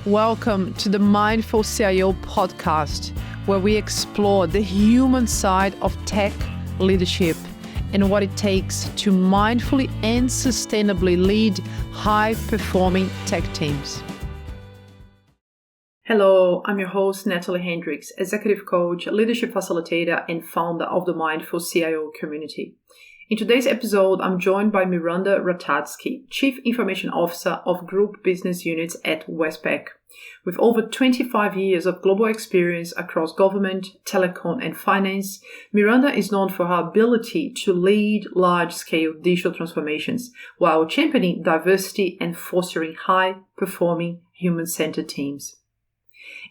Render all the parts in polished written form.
Welcome to the Mindful CIO Podcast, where we explore the human side of tech leadership and what it takes to mindfully and sustainably lead high-performing tech teams. Hello, I'm your host, Nathalie Heynderickx, executive coach, leadership facilitator, and founder of the Mindful CIO community. In today's episode, I'm joined by Miranda Ratajski, Chief Information Officer of Group Business Units at Westpac. With over 25 years of global experience across government, telecom, and finance, Miranda is known for her ability to lead large-scale digital transformations while championing diversity and fostering high-performing human-centered teams.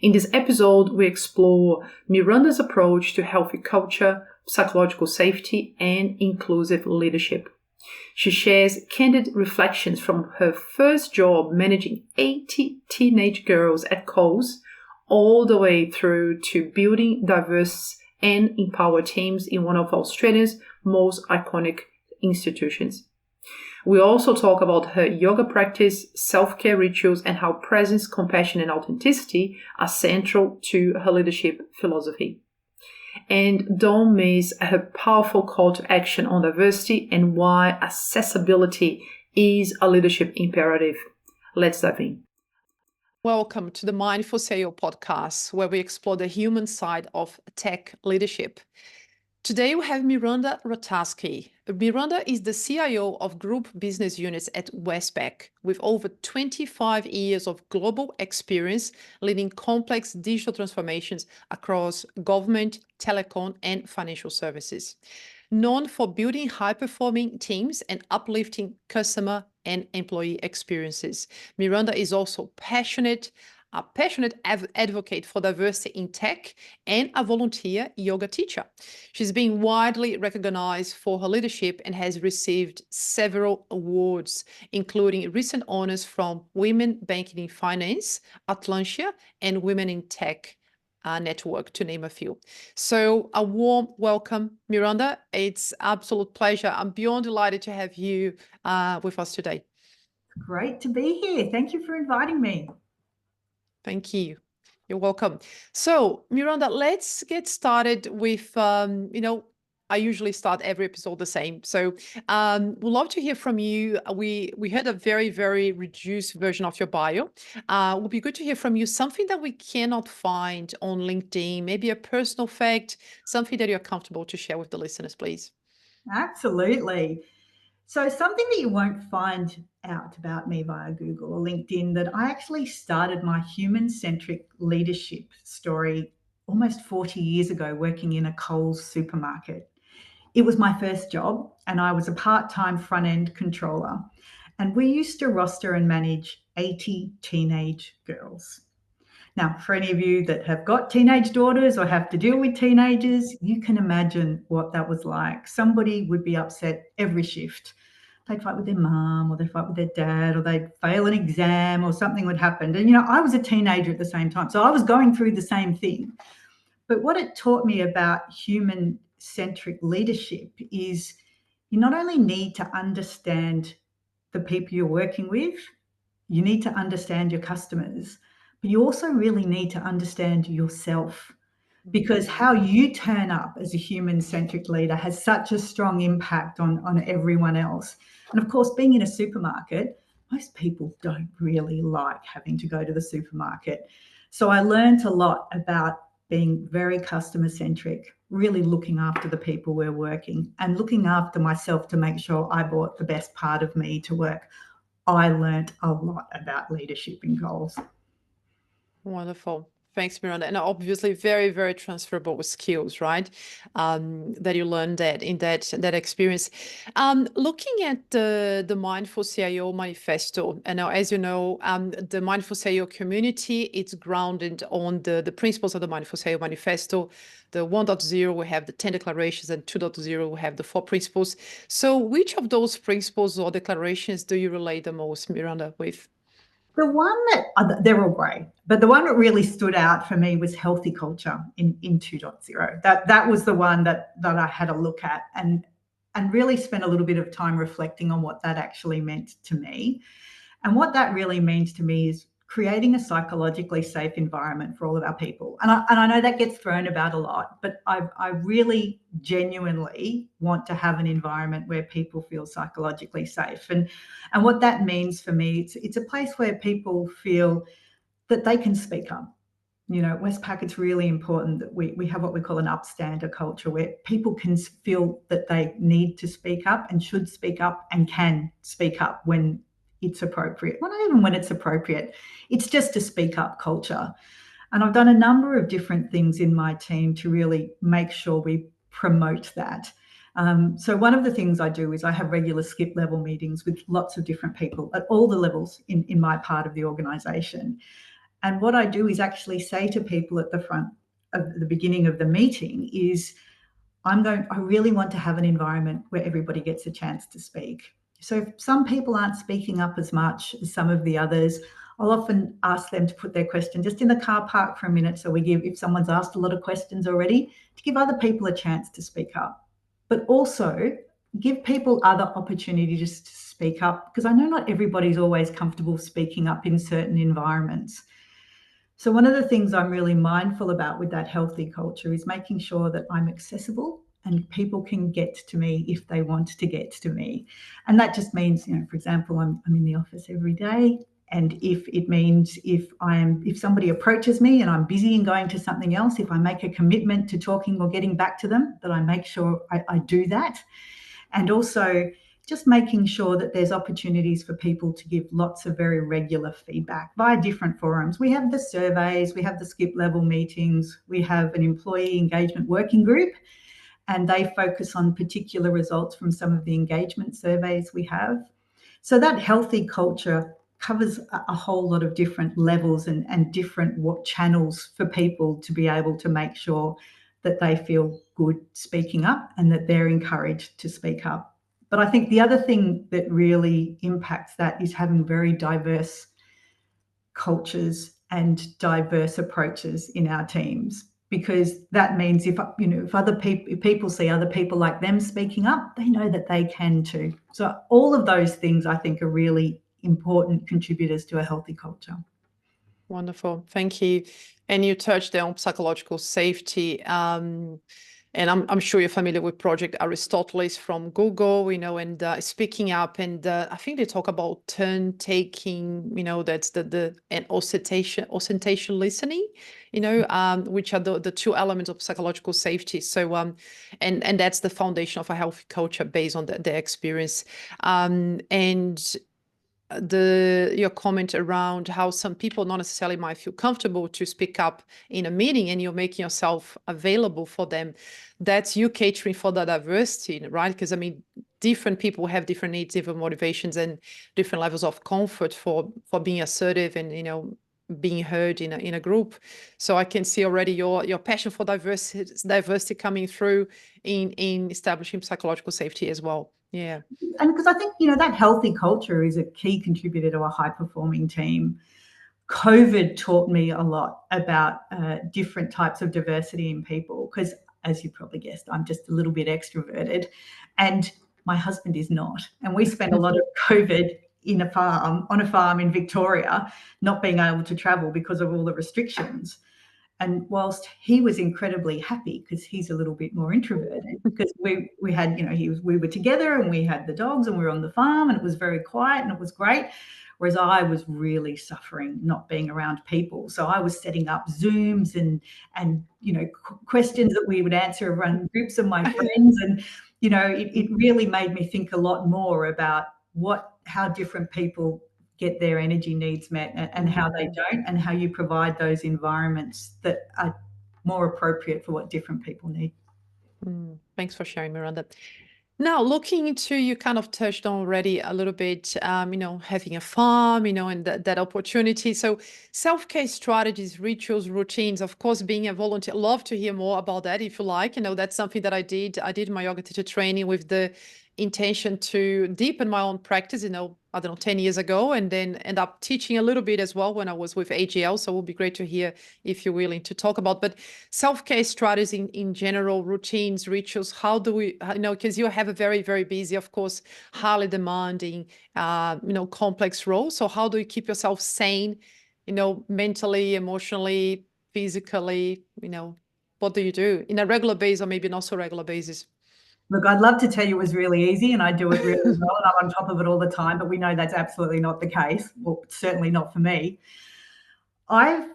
In this episode, we explore Miranda's approach to healthy culture, psychological safety, and inclusive leadership. She shares candid reflections from her first job managing 80 teenage girls at Coles, all the way through to building diverse and empowered teams in one of Australia's most iconic institutions. We also talk about her yoga practice, self-care rituals, and how presence, compassion, and authenticity are central to her leadership philosophy. And don't miss her powerful call to action on diversity and why accessibility is a leadership imperative. Let's dive in. Welcome to the Mindful CIO Podcast, where we explore the human side of tech leadership. Today we have Miranda Ratajski. Miranda is the CIO of Group Business Units at Westpac, with over 25 years of global experience leading complex digital transformations across government, telecom, and financial services. Known for building high-performing teams and uplifting customer and employee experiences, Miranda is also a passionate advocate for diversity in tech, and a volunteer yoga teacher. She's been widely recognized for her leadership and has received several awards, including recent honors from Women Banking in Finance, Atlantia, and Women in Tech Network, to name a few. So a warm welcome, Miranda. It's an absolute pleasure. I'm beyond delighted to have you with us today. Great to be here. Thank you for inviting me. Thank you. You're welcome. So, Miranda, let's get started with, I usually start every episode the same. So we'd love to hear from you. We had a very, very reduced version of your bio. It would be good to hear from you something that we cannot find on LinkedIn, maybe a personal fact, something that you're comfortable to share with the listeners, please. Absolutely. So something that you won't find out about me via Google or LinkedIn, that I actually started my human-centric leadership story almost 40 years ago working in a Coles supermarket. It was my first job and I was a part-time front-end controller. And we used to roster and manage 80 teenage girls. Now, for any of you that have got teenage daughters or have to deal with teenagers, you can imagine what that was like. Somebody would be upset every shift. They'd fight with their mum or they'd fight with their dad or they'd fail an exam or something would happen. And, I was a teenager at the same time. So I was going through the same thing. But what it taught me about human-centric leadership is you not only need to understand the people you're working with, you need to understand your customers, but you also really need to understand yourself, because how you turn up as a human-centric leader has such a strong impact on everyone else. And of course, being in a supermarket, most people don't really like having to go to the supermarket. So I learned a lot about being very customer-centric, really looking after the people we're working and looking after myself to make sure I brought the best part of me to work. I learned a lot about leadership in Coles. Wonderful. Thanks, Miranda. And obviously very, very transferable skills, right? That you learned that in that experience. Looking at the Mindful CIO Manifesto, and now, as you know, the Mindful CIO community, it's grounded on the principles of the Mindful CIO Manifesto. The 1.0, we have the 10 declarations, and 2.0, we have the 4 principles. So which of those principles or declarations do you relate the most, Miranda, with? The one that, they're all great, but the one that really stood out for me was healthy culture in 2.0. That was the one that I had a look at and really spent a little bit of time reflecting on what that actually meant to me. And what that really means to me is creating a psychologically safe environment for all of our people. And I know that gets thrown about a lot, but I really genuinely want to have an environment where people feel psychologically safe. And what that means for me, it's a place where people feel that they can speak up. You know, at Westpac, it's really important that we have what we call an upstander culture, where people can feel that they need to speak up and should speak up and can speak up when it's appropriate. Well, not even when it's appropriate. It's just a speak up culture. And I've done a number of different things in my team to really make sure we promote that. So one of the things I do is I have regular skip level meetings with lots of different people at all the levels in my part of the organisation. And what I do is actually say to people at the front of the beginning of the meeting is, I really want to have an environment where everybody gets a chance to speak. So if some people aren't speaking up as much as some of the others, I'll often ask them to put their question just in the car park for a minute. So if someone's asked a lot of questions already, to give other people a chance to speak up, but also give people other opportunities to speak up, because I know not everybody's always comfortable speaking up in certain environments. So one of the things I'm really mindful about with that healthy culture is making sure that I'm accessible and people can get to me if they want to get to me. And that just means, you know, for example, I'm in the office every day. And if it means if somebody approaches me and I'm busy and going to something else, if I make a commitment to talking or getting back to them, that I make sure I do that. And also just making sure that there's opportunities for people to give lots of very regular feedback via different forums. We have the surveys, we have the skip level meetings, we have an employee engagement working group, and they focus on particular results from some of the engagement surveys we have. So that healthy culture covers a whole lot of different levels and different channels for people to be able to make sure that they feel good speaking up and that they're encouraged to speak up. But I think the other thing that really impacts that is having very diverse cultures and diverse approaches in our teams, because that means if people see other people like them speaking up, they know that they can too. So all of those things I think are really important contributors to a healthy culture. Wonderful, thank you. And you touched on psychological safety. And I'm sure you're familiar with Project Aristoteles from Google, and speaking up. And I think they talk about turn taking, that's and ostentation listening, which are the two elements of psychological safety. So, and that's the foundation of a healthy culture based on their experience. And your comment around how some people not necessarily might feel comfortable to speak up in a meeting, and you're making yourself available for them. That's you catering for the diversity, right? Because different people have different needs, different motivations, and different levels of comfort for being assertive and being heard in a group. So I can see already your passion for diversity coming through in establishing psychological safety as well. Yeah. And because I think, that healthy culture is a key contributor to a high-performing team. COVID taught me a lot about different types of diversity in people, because as you probably guessed, I'm just a little bit extroverted and my husband is not. And we spent a lot of COVID on a farm in Victoria, not being able to travel because of all the restrictions. And whilst he was incredibly happy because he's a little bit more introverted, because we had, we were together and we had the dogs and we were on the farm and it was very quiet and it was great. Whereas I was really suffering not being around people. So I was setting up Zooms and questions that we would answer around groups of my friends. And, it really made me think a lot more about how different people get their energy needs met and how they don't, and how you provide those environments that are more appropriate for what different people need. Thanks for sharing, Miranda. Now, looking into, you kind of touched on already a little bit, having a farm, and that opportunity. So self-care strategies, rituals, routines, of course, being a volunteer. Love to hear more about that if you like. That's something that I did. I did my yoga teacher training with the intention to deepen my own practice, 10 years ago, and then end up teaching a little bit as well when I was with AGL. So it would be great to hear if you're willing to talk about, but self-care strategies in general, routines, rituals, how do we, because you have a very, very busy, of course, highly demanding, complex role. So how do you keep yourself sane mentally, emotionally, physically, what do you do in a regular basis or maybe not so regular basis? Look, I'd love to tell you it was really easy and I do it really well and I'm on top of it all the time, but we know that's absolutely not the case. Well, certainly not for me. I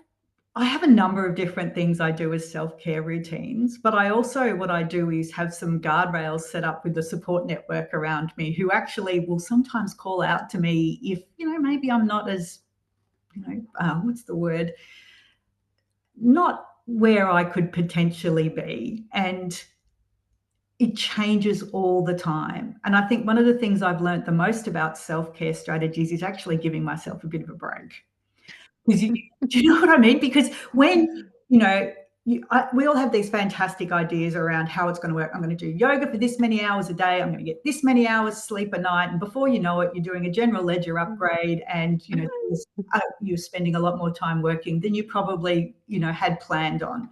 have a number of different things I do as self-care routines, but what I do is have some guardrails set up with the support network around me who actually will sometimes call out to me if, maybe I'm not as, what's the word? Not where I could potentially be. And it changes all the time. And I think one of the things I've learned the most about self-care strategies is actually giving myself a bit of a break. Because do you know what I mean? Because when, we all have these fantastic ideas around how it's going to work. I'm going to do yoga for this many hours a day. I'm going to get this many hours sleep a night. And before you know it, you're doing a general ledger upgrade and, you're spending a lot more time working than you probably, had planned on.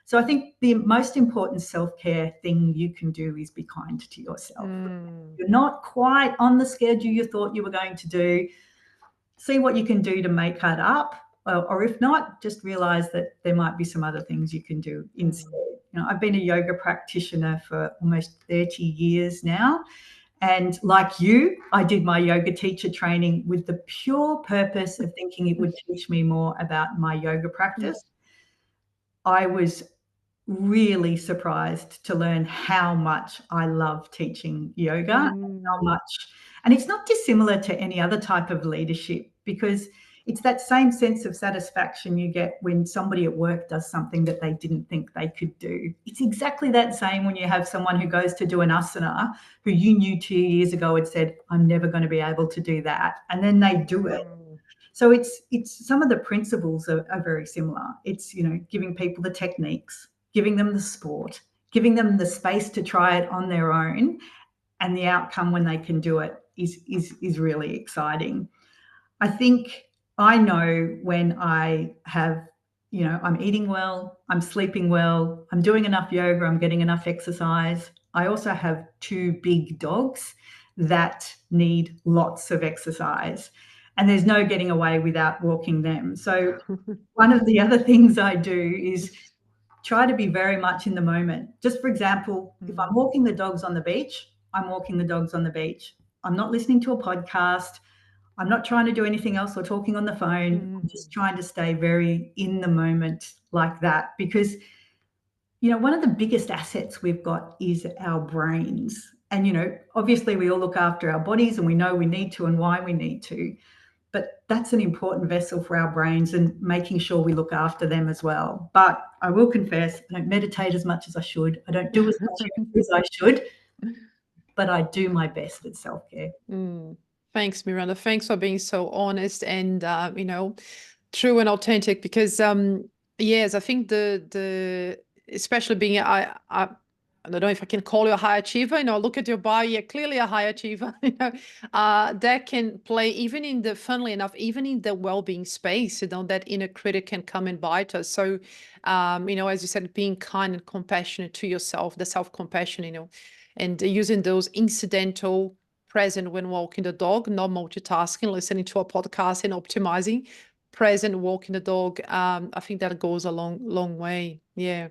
So I think the most important self-care thing you can do is be kind to yourself. You're not quite on the schedule you thought you were going to do. See what you can do to make that up. Or if not, just realize that there might be some other things you can do instead. I've been a yoga practitioner for almost 30 years now. And like you, I did my yoga teacher training with the pure purpose of thinking it would teach me more about my yoga practice. I was really surprised to learn how much I love teaching yoga and how much, and it's not dissimilar to any other type of leadership because it's that same sense of satisfaction you get when somebody at work does something that they didn't think they could do. It's exactly that same when you have someone who goes to do an asana who you knew 2 years ago had said, I'm never going to be able to do that. And then they do it. So it's some of the principles are very similar. It's, giving people the techniques, giving them the sport, giving them the space to try it on their own, and the outcome when they can do it is really exciting. I think I know when I have, I'm eating well, I'm sleeping well, I'm doing enough yoga, I'm getting enough exercise. I also have 2 big dogs that need lots of exercise. And there's no getting away without walking them. So one of the other things I do is try to be very much in the moment. Just for example, if I'm walking the dogs on the beach, I'm walking the dogs on the beach. I'm not listening to a podcast. I'm not trying to do anything else or talking on the phone. I'm just trying to stay very in the moment like that because, one of the biggest assets we've got is our brains. And, obviously we all look after our bodies and we know we need to and why we need to. But that's an important vessel for our brains and making sure we look after them as well. But I will confess, I don't meditate as much as I should. I don't do as much as I should, but I do my best at self-care. Thanks, Miranda. Thanks for being so honest and, true and authentic because, yes, I think the especially being, I don't know if I can call you a high achiever, look at your bio, you're clearly a high achiever, that can play even in the, funnily enough, even in the well-being space, that inner critic can come and bite us. So, as you said, being kind and compassionate to yourself, the self-compassion, and using those incidental present when walking the dog, not multitasking, listening to a podcast and optimizing, present walking the dog. I think that goes a long way. Yeah.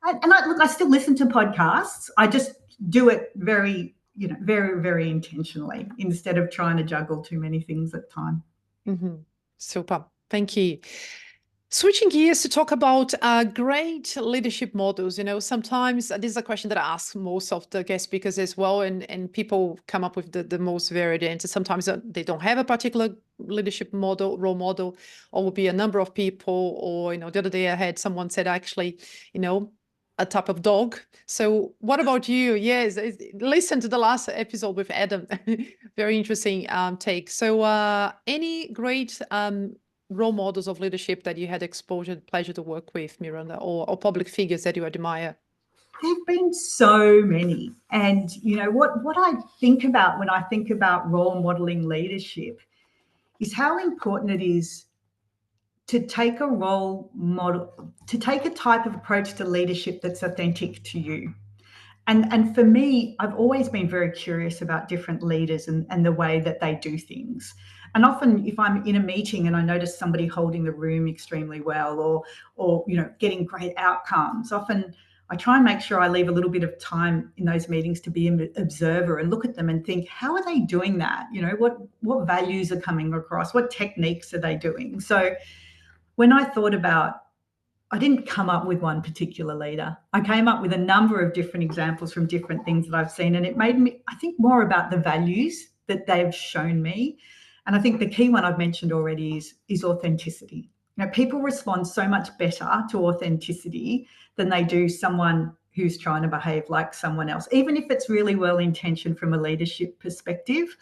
And I still listen to podcasts. I just do it very, very, very intentionally instead of trying to juggle too many things at a time. Super. Thank you. Switching gears to talk about great leadership models. Sometimes this is a question that I ask most of the guest speakers as well, and people come up with the most varied answers. Sometimes they don't have a particular leadership model, role model, or will be a number of people, or, the other day I had someone said actually, a type of dog. So what about you? Yes, listen to the last episode with Adam. Very interesting take. So any great role models of leadership that you had exposure and pleasure to work with, Miranda, or public figures that you admire? There have been so many. And, what I think about when I think about role modeling leadership is how important it is to take a role model, to take a type of approach to leadership that's authentic to you. And for me, I've always been very curious about different leaders and the way that they do things. And often if I'm in a meeting and I notice somebody holding the room extremely well or getting great outcomes, often I try and make sure I leave a little bit of time in those meetings to be an observer and look at them and think, how are they doing that? What values are coming across? What techniques are they doing? So when I thought about, I didn't come up with one particular leader. I came up with a number of different examples from different things that I've seen. And it made me, I think, more about the values that they've shown me. And I think the key one I've mentioned already is authenticity. People respond so much better to authenticity than they do someone who's trying to behave like someone else, even if it's really well-intentioned from a leadership perspective.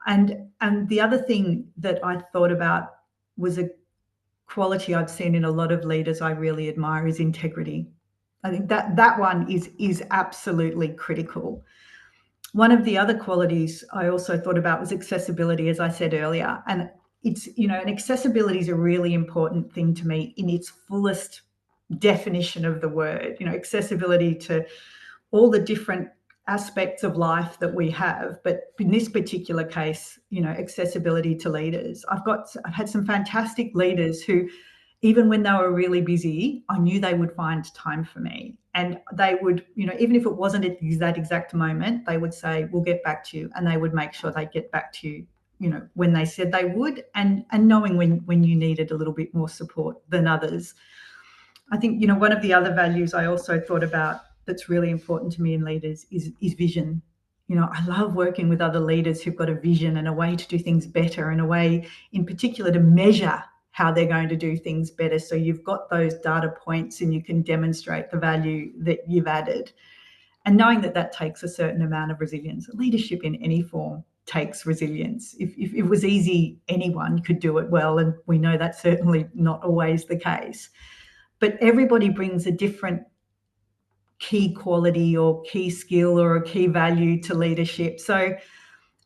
And the other thing that I thought about was a quality I've seen in a lot of leaders I really admire is integrity. I think that one is absolutely critical. One of the other qualities I also thought about was accessibility, as I said earlier. And it's, and accessibility is a really important thing to me in its fullest definition of the word, accessibility to all the different aspects of life that we have. But in this particular case, accessibility to leaders. I've had some fantastic leaders who, even when they were really busy, I knew they would find time for me. And they would, even if it wasn't at that exact moment, they would say, we'll get back to you. And they would make sure they get back to you, when they said they would, and knowing when you needed a little bit more support than others. I think, one of the other values I also thought about that's really important to me in leaders is vision. I love working with other leaders who've got a vision and a way to do things better, and a way in particular to measure how they're going to do things better. So you've got those data points and you can demonstrate the value that you've added. And knowing that takes a certain amount of resilience. Leadership in any form takes resilience. If it was easy, anyone could do it well. And we know that's certainly not always the case. But everybody brings a different key quality or key skill or a key value to leadership. So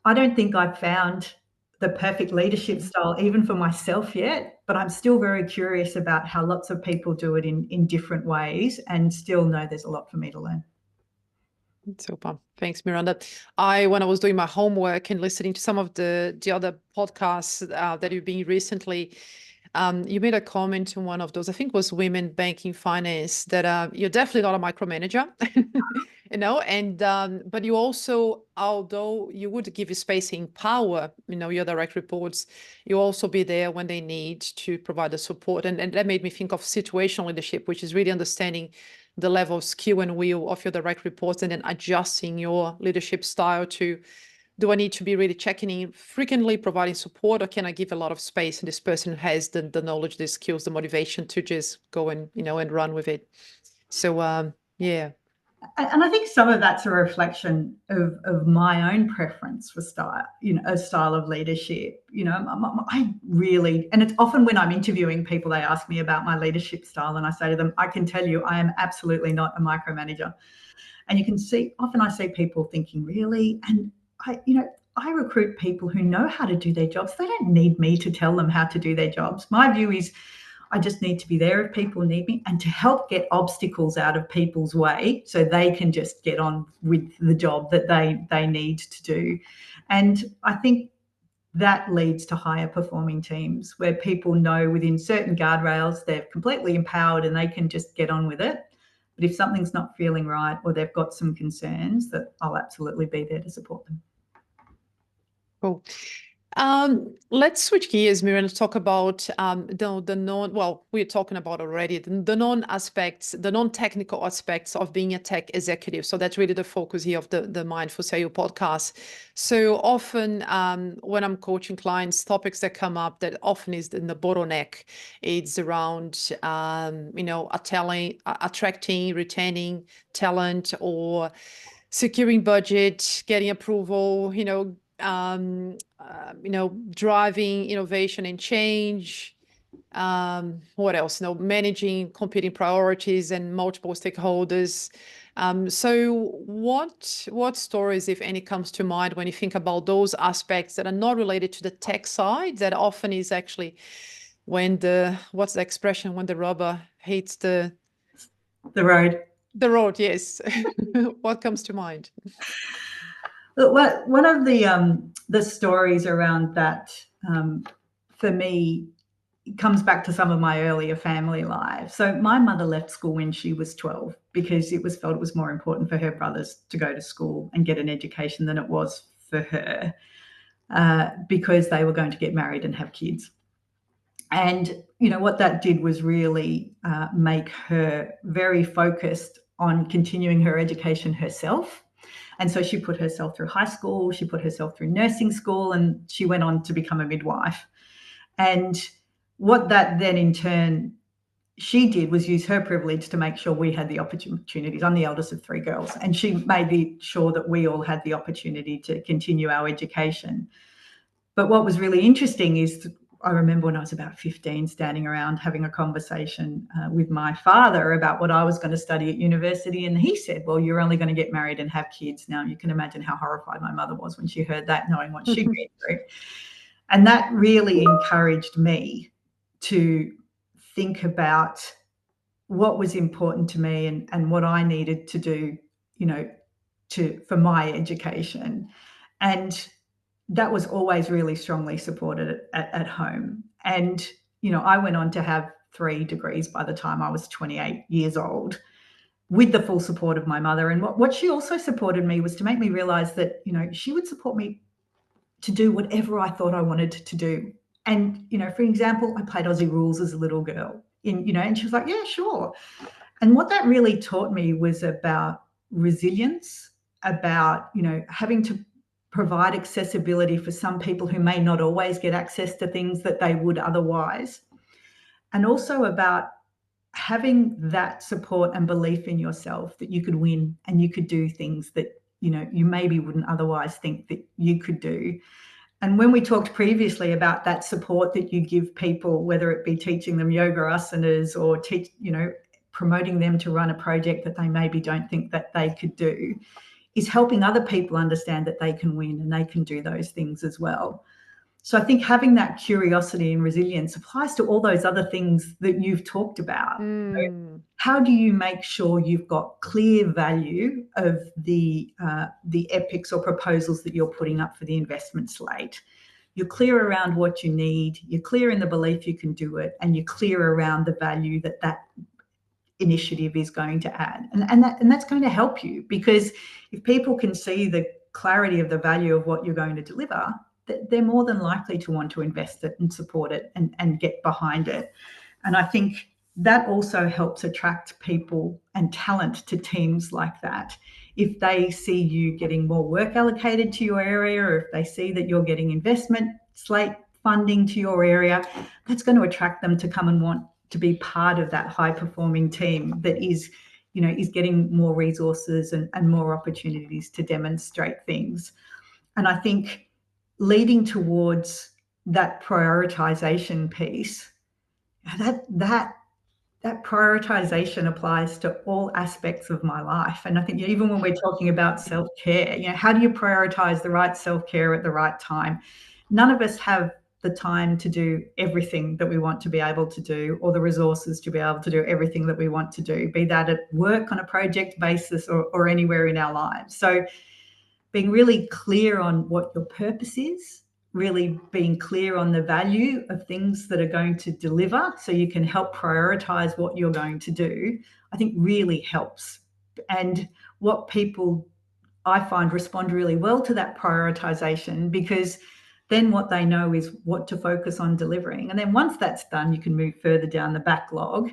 I don't think I've found the perfect leadership style, even for myself yet, but I'm still very curious about how lots of people do it in different ways, and still know there's a lot for me to learn. Super. Thanks, Miranda. When I was doing my homework and listening to some of the other podcasts that you've been recently, you made a comment to one of those, I think it was Women Banking Finance, that you're definitely not a micromanager, but you also, although you would give space and power, your direct reports, you also be there when they need to provide the support. And that made me think of situational leadership, which is really understanding the level of skill and will of your direct reports, and then adjusting your leadership style to, do I need to be really checking in frequently, providing support, or can I give a lot of space and this person has the knowledge, the skills, the motivation to just go and, and run with it. So, yeah. And I think some of that's a reflection of my own preference for style, a style of leadership. I really, and it's often when I'm interviewing people, they ask me about my leadership style, and I say to them, I can tell you, I am absolutely not a micromanager. And you can see, often I see people thinking, really? And I recruit people who know how to do their jobs. They don't need me to tell them how to do their jobs. My view is, I just need to be there if people need me, and to help get obstacles out of people's way so they can just get on with the job that they need to do. And I think that leads to higher performing teams where people know within certain guardrails they're completely empowered and they can just get on with it. But if something's not feeling right or they've got some concerns, that I'll absolutely be there to support them. Cool. Let's switch gears, Miranda, to talk about the non, well, we're talking about already, the non-aspects, the non-technical aspects of being a tech executive. So that's really the focus here of the Mindful CIO podcast. So often when I'm coaching clients, topics that come up that often is in the bottleneck, it's around, attracting, retaining talent, or securing budget, getting approval, driving innovation and change. What else? Managing competing priorities and multiple stakeholders. So what stories, if any, comes to mind when you think about those aspects that are not related to the tech side, that often is actually when what's the expression, when the rubber hits the road? The road, yes. What comes to mind? One of the stories around that for me, it comes back to some of my earlier family life. So my mother left school when she was 12 because it was felt it was more important for her brothers to go to school and get an education than it was for her, because they were going to get married and have kids. And, what that did was really make her very focused on continuing her education herself. And so she put herself through high school, she put herself through nursing school, and she went on to become a midwife. And what that then in turn she did was use her privilege to make sure we had the opportunities. I'm the eldest of 3 girls, and she made sure that we all had the opportunity to continue our education. But what was really interesting is I remember when I was about 15 standing around having a conversation with my father about what I was going to study at university. And he said, well, you're only going to get married and have kids. Now, you can imagine how horrified my mother was when she heard that, knowing what she'd been through. And that really encouraged me to think about what was important to me and what I needed to do, for my education. And that was always really strongly supported at home. And, I went on to have 3 degrees by the time I was 28 years old, with the full support of my mother. And what she also supported me was to make me realize that, she would support me to do whatever I thought I wanted to do. And, for example, I played Aussie rules as a little girl, and she was like, yeah, sure. And what that really taught me was about resilience, about, having to provide accessibility for some people who may not always get access to things that they would otherwise. And also about having that support and belief in yourself that you could win and you could do things that, you maybe wouldn't otherwise think that you could do. And when we talked previously about that support that you give people, whether it be teaching them yoga asanas or promoting them to run a project that they maybe don't think that they could do, is helping other people understand that they can win and they can do those things as well. So I think having that curiosity and resilience applies to all those other things that you've talked about. So how do you make sure you've got clear value of the epics or proposals that you're putting up for the investment slate? You're clear around what you need, you're clear in the belief you can do it, and you're clear around the value that initiative is going to add. And that's going to help you, because if people can see the clarity of the value of what you're going to deliver, they're more than likely to want to invest it and support it and get behind it. And I think that also helps attract people and talent to teams like that. If they see you getting more work allocated to your area, or if they see that you're getting investment slate funding to your area, that's going to attract them to come and want to be part of that high performing team that is getting more resources and more opportunities to demonstrate things. And I think leading towards that prioritization piece, that prioritization applies to all aspects of my life. And I think even when we're talking about self-care, how do you prioritize the right self-care at the right time? None of us have the time to do everything that we want to be able to do, or the resources to be able to do everything that we want to do, be that at work on a project basis or anywhere in our lives. So being really clear on what your purpose is, really being clear on the value of things that are going to deliver so you can help prioritize what you're going to do, I think really helps. And what people, I find, respond really well to that prioritization, because then what they know is what to focus on delivering. And then once that's done, you can move further down the backlog.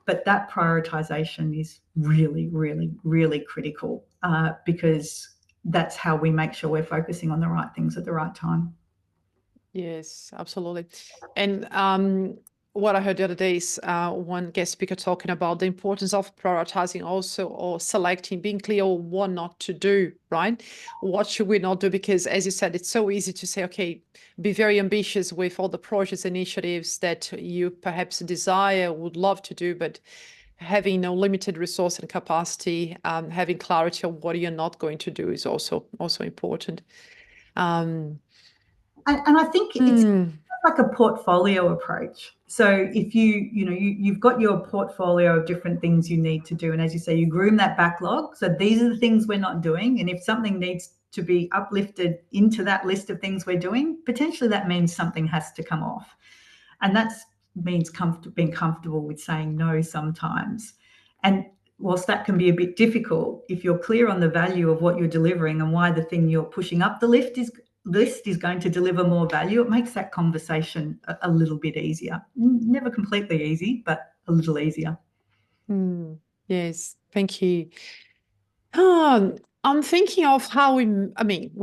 But that prioritization is really, really, really critical, because that's how we make sure we're focusing on the right things at the right time. Yes, absolutely. And what I heard the other day is one guest speaker talking about the importance of prioritizing also, or selecting, being clear on what not to do, right? What should we not do? Because as you said, it's so easy to say, okay, be very ambitious with all the projects, initiatives that you perhaps desire, would love to do, but having no limited resource and capacity, having clarity on what you're not going to do is also important. And I think it's like a portfolio approach. So if you've got your portfolio of different things you need to do, and as you say, you groom that backlog. So these are the things we're not doing, and if something needs to be uplifted into that list of things we're doing, potentially that means something has to come off. And that means being comfortable with saying no sometimes. And whilst that can be a bit difficult, if you're clear on the value of what you're delivering and why the thing you're pushing up the list is going to deliver more value, it makes that conversation a little bit easier. Never completely easy, but a little easier. Yes, thank you. I'm thinking of how we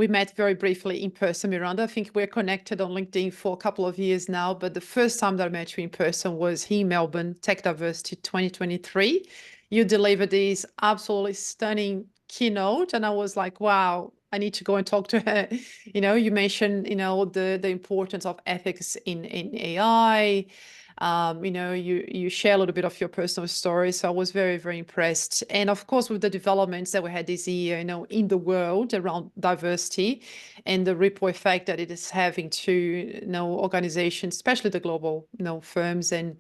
met very briefly in person, Miranda. I think we're connected on LinkedIn for a couple of years now, but the first time that I met you in person was here in Melbourne, Tech Diversity 2023. You delivered this absolutely stunning keynote, and I was like, wow, I need to go and talk to her. You mentioned, the importance of ethics in AI. You share a little bit of your personal story. So I was very, very impressed. And of course, with the developments that we had this year, in the world around diversity and the ripple effect that it is having to, organizations, especially the global, firms and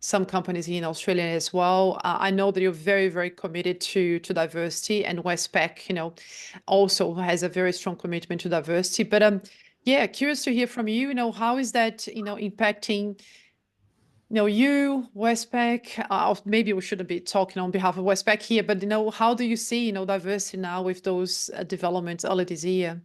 some companies in Australia as well. I know that you're very, very committed to diversity, and Westpac, also has a very strong commitment to diversity. But curious to hear from you. How is that, impacting you, Westpac, maybe we shouldn't be talking on behalf of Westpac here, but, how do you see, diversity now with those developments early this year?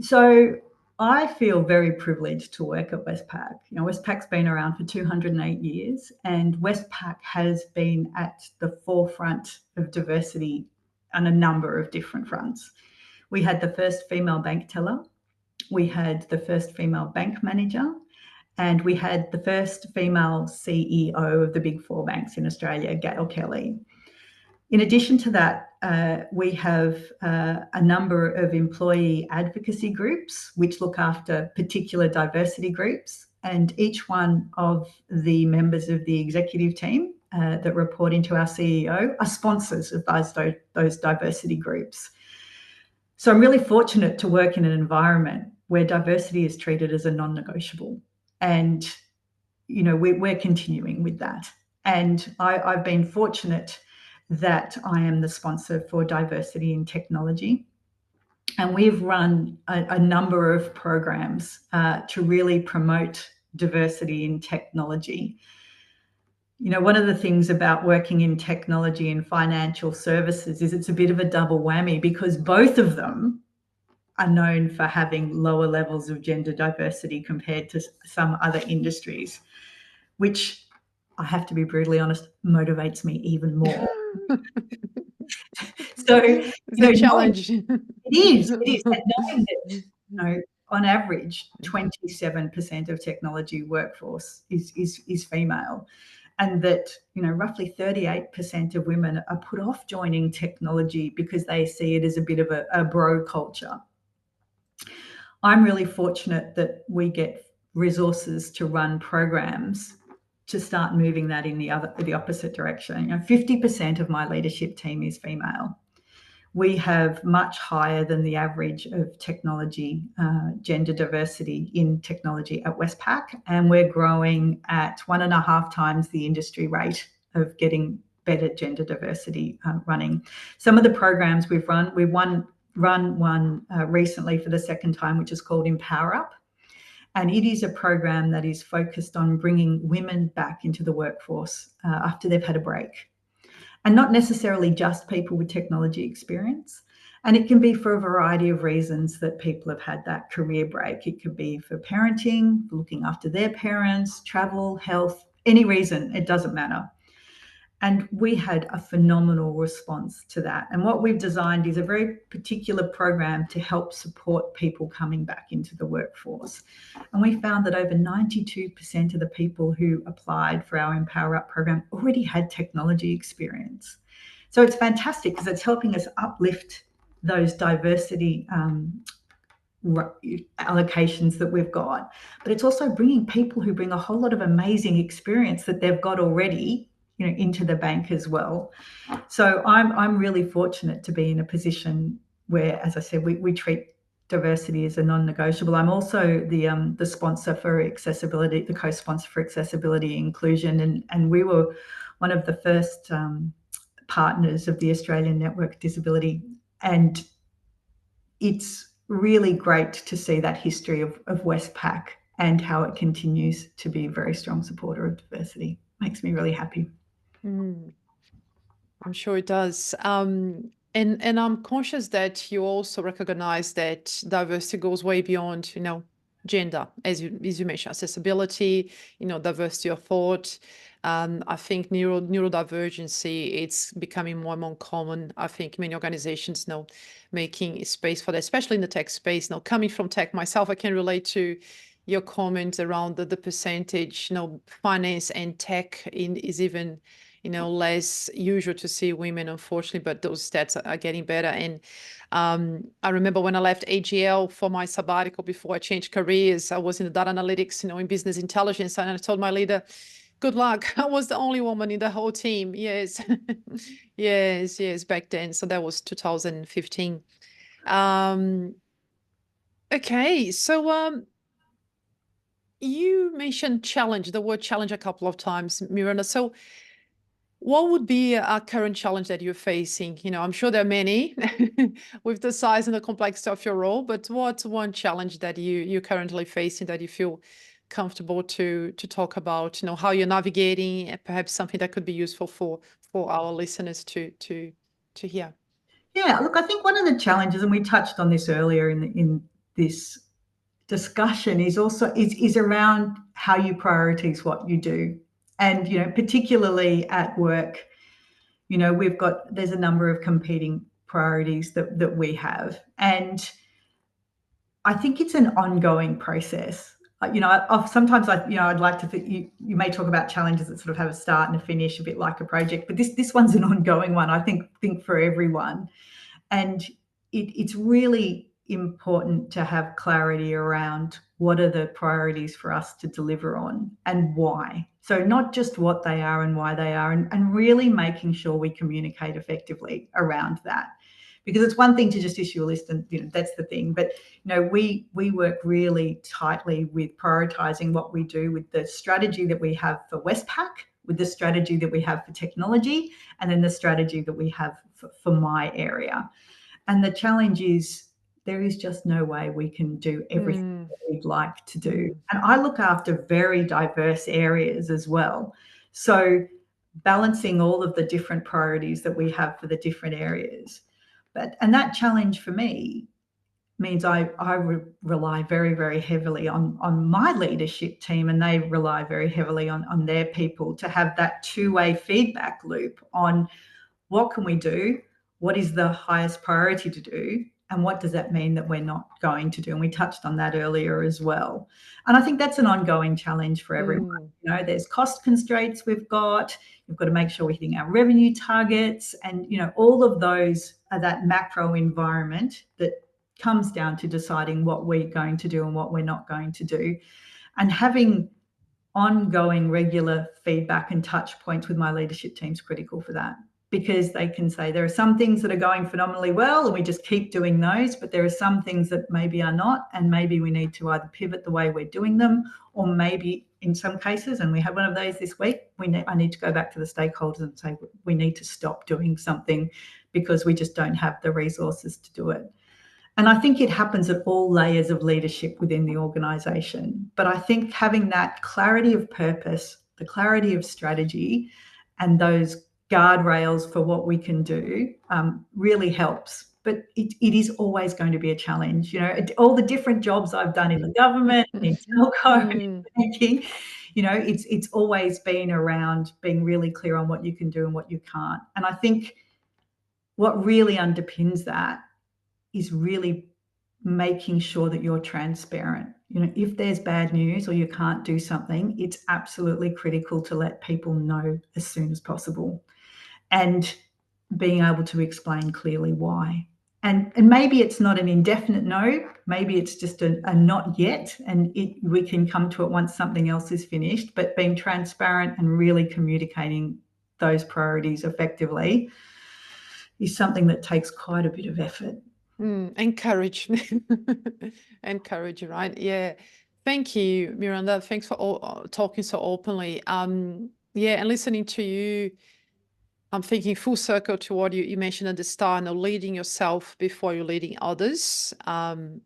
So I feel very privileged to work at Westpac. Westpac's been around for 208 years, and Westpac has been at the forefront of diversity on a number of different fronts. We had the first female bank teller, we had the first female bank manager, and we had the first female CEO of the big four banks in Australia, Gail Kelly. In addition to that, we have a number of employee advocacy groups which look after particular diversity groups, and each one of the members of the executive team that report into our CEO are sponsors of those diversity groups. So I'm really fortunate to work in an environment where diversity is treated as a non-negotiable. And, we're continuing with that. And I've been fortunate that I am the sponsor for diversity in technology. And we've run a number of programs to really promote diversity in technology. One of the things about working in technology and financial services is it's a bit of a double whammy, because both of them are known for having lower levels of gender diversity compared to some other industries, which, I have to be brutally honest, motivates me even more. So it's a challenge. It is. And knowing that, on average, 27% of technology workforce is female, and that roughly 38% of women are put off joining technology because they see it as a bit of a bro culture. I'm really fortunate that we get resources to run programs to start moving that in the opposite direction. 50% of my leadership team is female. We have much higher than the average of technology gender diversity in technology at Westpac, and we're growing at 1.5 times the industry rate of getting better gender diversity running. Some of the programs we've run, we run one recently for the second time, which is called Empower Up. And it is a program that is focused on bringing women back into the workforce after they've had a break. And not necessarily just people with technology experience. And it can be for a variety of reasons that people have had that career break. It could be for parenting, for looking after their parents, travel, health, any reason, it doesn't matter. And we had a phenomenal response to that. And what we've designed is a very particular program to help support people coming back into the workforce. And we found that over 92% of the people who applied for our Empower Up program already had technology experience. So it's fantastic because it's helping us uplift those diversity allocations that we've got. But it's also bringing people who bring a whole lot of amazing experience that they've got already into the bank as well. So I'm really fortunate to be in a position where, as I said, we treat diversity as a non-negotiable. I'm also the sponsor for accessibility, the co-sponsor for accessibility inclusion, and we were one of the first partners of the Australian Network Disability. And it's really great to see that history of Westpac and how it continues to be a very strong supporter of diversity. Makes me really happy. Mm, I'm sure it does. And I'm conscious that you also recognize that diversity goes way beyond, gender, as you mentioned, accessibility, diversity of thought. I think neurodivergency, it's becoming more and more common. I think many organizations now making space for that, especially in the tech space. Now, coming from tech myself, I can relate to your comments around the percentage, finance and tech is even less usual to see women, unfortunately, but those stats are getting better. And I remember when I left AGL for my sabbatical before I changed careers, I was in the data analytics, in business intelligence, and I told my leader, good luck. I was the only woman in the whole team. Yes. yes, back then. So that was 2015. Okay, so you mentioned challenge, the word challenge a couple of times, Miranda. So what would be a current challenge that you're facing? I'm sure there are many with the size and the complexity of your role, but what's one challenge that you're currently facing that you feel comfortable to talk about, how you're navigating, and perhaps something that could be useful for our listeners to hear? Yeah, look, I think one of the challenges, and we touched on this earlier in this discussion, is also is around how you prioritize what you do. And, particularly at work, there's a number of competing priorities that we have. And I think it's an ongoing process. Sometimes I'd like to think you may talk about challenges that sort of have a start and a finish, a bit like a project, but this one's an ongoing one, I think for everyone. And it's really important to have clarity around what are the priorities for us to deliver on and why. So not just what they are and why they are, and really making sure we communicate effectively around that. Because it's one thing to just issue a list and that's the thing, but we work really tightly with prioritizing what we do with the strategy that we have for Westpac, with the strategy that we have for technology, and then the strategy that we have for my area. And the challenge is there is just no way we can do everything that we'd like to do. And I look after very diverse areas as well. So balancing all of the different priorities that we have for the different areas. And that challenge for me means I rely very, very heavily on my leadership team, and they rely very heavily on their people to have that two-way feedback loop on what can we do, what is the highest priority to do, and what does that mean that we're not going to do? And we touched on that earlier as well. And I think that's an ongoing challenge for everyone. There's cost constraints we've got to make sure we're hitting our revenue targets, and all of those are that macro environment that comes down to deciding what we're going to do and what we're not going to do, and having ongoing regular feedback and touch points with my leadership team is critical for that, because they can say there are some things that are going phenomenally well and we just keep doing those, but there are some things that maybe are not, and maybe we need to either pivot the way we're doing them, or maybe in some cases, and we had one of those this week, I need to go back to the stakeholders and say we need to stop doing something because we just don't have the resources to do it. And I think it happens at all layers of leadership within the organisation. But I think having that clarity of purpose, the clarity of strategy, and those guardrails for what we can do really helps. But it is always going to be a challenge. All the different jobs I've done in the government, in telco, in banking, it's always been around being really clear on what you can do and what you can't. And I think what really underpins that is really making sure that you're transparent. If there's bad news or you can't do something, it's absolutely critical to let people know as soon as possible, and being able to explain clearly why. And maybe it's not an indefinite no, maybe it's just a not yet, and we can come to it once something else is finished, but being transparent and really communicating those priorities effectively is something that takes quite a bit of effort. Encourage. Encourage, right? Yeah. Thank you, Miranda. Thanks for talking so openly. And listening to you, I'm thinking full circle to what you mentioned at the start, leading yourself before you're leading others, and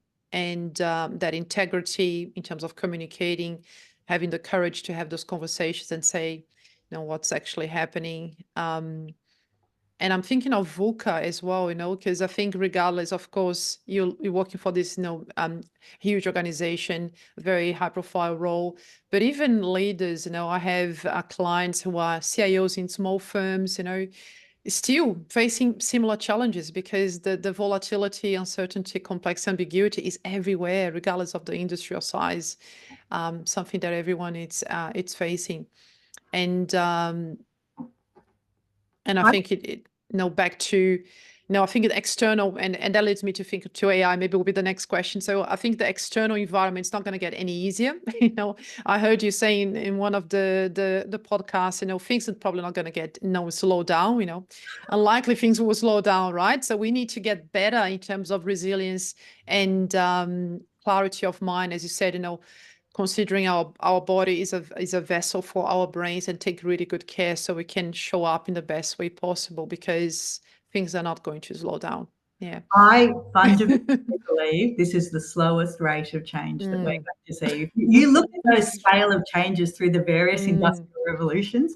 that integrity in terms of communicating, having the courage to have those conversations and say, what's actually happening. And I'm thinking of VUCA as well, because I think regardless, of course, you're working for this, huge organization, very high profile role, but even leaders, I have clients who are CIOs in small firms, still facing similar challenges because the volatility, uncertainty, complex ambiguity is everywhere, regardless of the industry or size, something that everyone it's facing. And I think back to, I think the external, and that leads me to think to AI, maybe will be the next question. So I think the external environment is not going to get any easier. I heard you saying in one of the podcasts, things are probably not going to get, slow down, unlikely things will slow down, right? So we need to get better in terms of resilience and clarity of mind, as you said, considering our body is a vessel for our brains, and take really good care so we can show up in the best way possible, because things are not going to slow down. Yeah. I fundamentally believe this is the slowest rate of change that we're going to see. If you look at those scale of changes through the various industrial revolutions,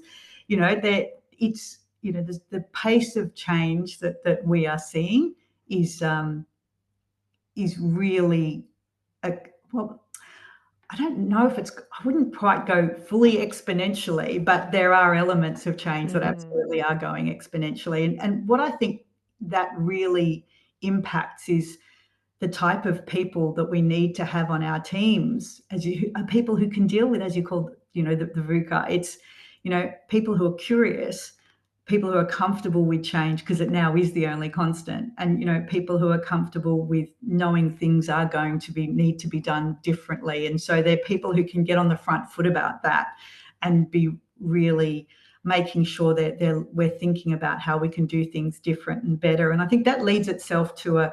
it's the pace of change that we are seeing is really I don't know if I wouldn't quite go fully exponentially, but there are elements of change that absolutely are going exponentially. And what I think that really impacts is the type of people that we need to have on our teams, people who can deal with, as you call, the VUCA. It's, people who are curious, people who are comfortable with change, because it now is the only constant, and people who are comfortable with knowing things are going to need to be done differently. And so they're people who can get on the front foot about that and be really making sure that we're thinking about how we can do things different and better. And I think that leads itself to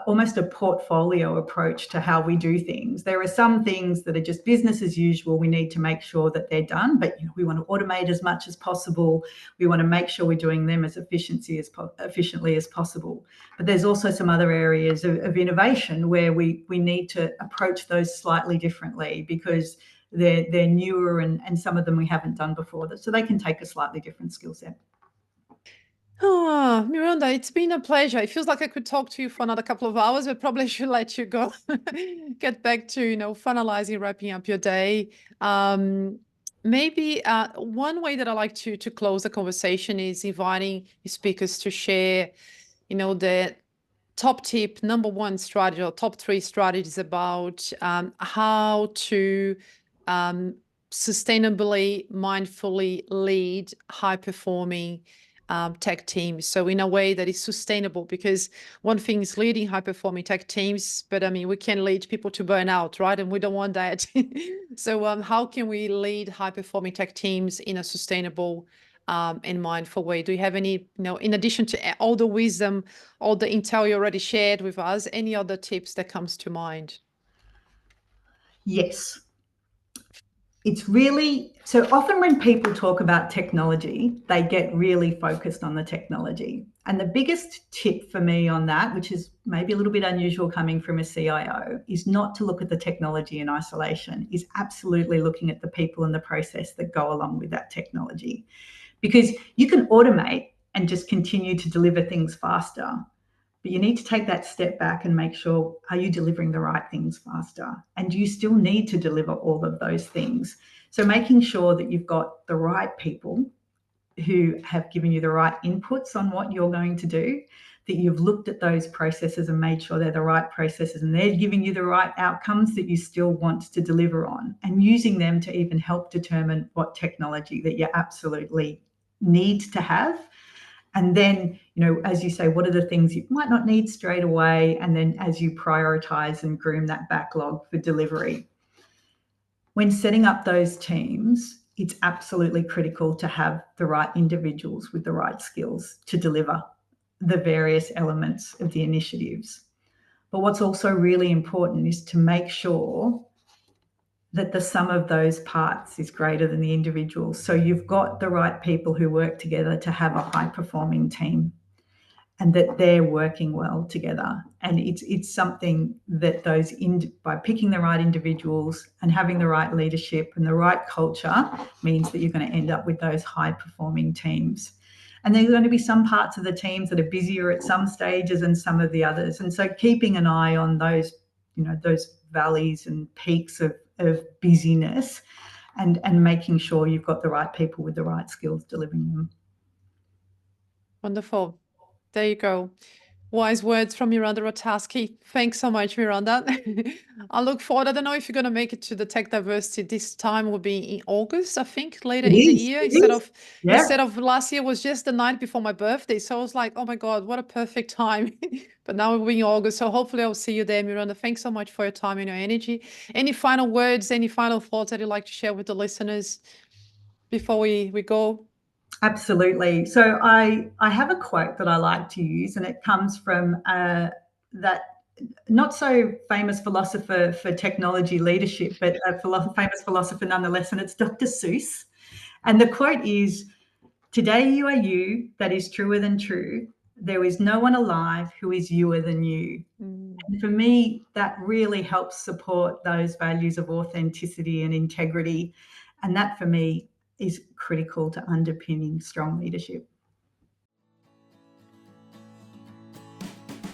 almost a portfolio approach to how we do things. There are some things that are just business as usual. We need to make sure that they're done, but we want to automate as much as possible. We want to make sure we're doing them as efficiently as possible. But there's also some other areas of innovation where we need to approach those slightly differently, because they're newer and some of them we haven't done before, so they can take a slightly different skill set. Oh, Miranda, it's been a pleasure. It feels like I could talk to you for another couple of hours, but probably should let you go. Get back to, finalizing, wrapping up your day. Maybe one way that I like to close the conversation is inviting speakers to share, the top tip, number one strategy, or top 3 strategies about how to sustainably, mindfully lead high-performing tech teams. So in a way that is sustainable, because one thing is leading high performing tech teams, but we can lead people to burn out, right? And we don't want that. So how can we lead high performing tech teams in a sustainable and mindful way? Do you have any, in addition to all the wisdom, all the intel you already shared with us, any other tips that comes to mind? Yes. It's really, so often when people talk about technology, they get really focused on the technology. And the biggest tip for me on that, which is maybe a little bit unusual coming from a CIO, is not to look at the technology in isolation, is absolutely looking at the people and the process that go along with that technology. Because you can automate and just continue to deliver things faster, but you need to take that step back and make sure, are you delivering the right things faster? And do you still need to deliver all of those things? So making sure that you've got the right people who have given you the right inputs on what you're going to do, that you've looked at those processes and made sure they're the right processes and they're giving you the right outcomes that you still want to deliver on, and using them to even help determine what technology that you absolutely need to have. And then, as you say, what are the things you might not need straight away? And then as you prioritize and groom that backlog for delivery. When setting up those teams, it's absolutely critical to have the right individuals with the right skills to deliver the various elements of the initiatives. But what's also really important is to make sure that the sum of those parts is greater than the individual. So you've got the right people who work together to have a high-performing team, and that they're working well together. And it's something that by picking the right individuals and having the right leadership and the right culture means that you're going to end up with those high-performing teams. And there's going to be some parts of the teams that are busier at some stages and some of the others. And so keeping an eye on those, those valleys and peaks of busyness and making sure you've got the right people with the right skills delivering them. Wonderful. There you go. Wise words from Miranda Ratajski. Thanks so much, Miranda. I look forward. I don't know if you're going to make it to the Tech Diversity. This time will be in August, I think, later in the year. Instead of last year was just the night before my birthday. So I was like, oh my God, what a perfect time. But now we're in August. So hopefully I'll see you there, Miranda. Thanks so much for your time and your energy. Any final words, any final thoughts that you'd like to share with the listeners before we go? Absolutely. So I have a quote that I like to use, and it comes from that not so famous philosopher for technology leadership, but a famous philosopher nonetheless, and it's Dr. Seuss. And the quote is, "Today you are you, that is truer than true. There is no one alive who is youer than you." And for me, that really helps support those values of authenticity and integrity. And that for me is critical to underpinning strong leadership.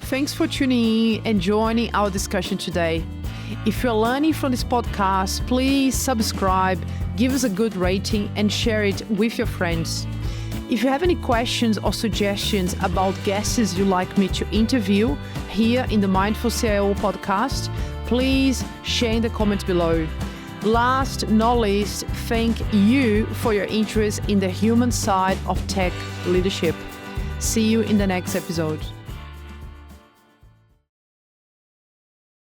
Thanks for tuning in and joining our discussion today. If you're learning from this podcast, please subscribe, give us a good rating, and share it with your friends. If you have any questions or suggestions about guests you'd like me to interview here in the Mindful CIO podcast, please share in the comments below. Last but not least, thank you for your interest in the human side of tech leadership. See you in the next episode.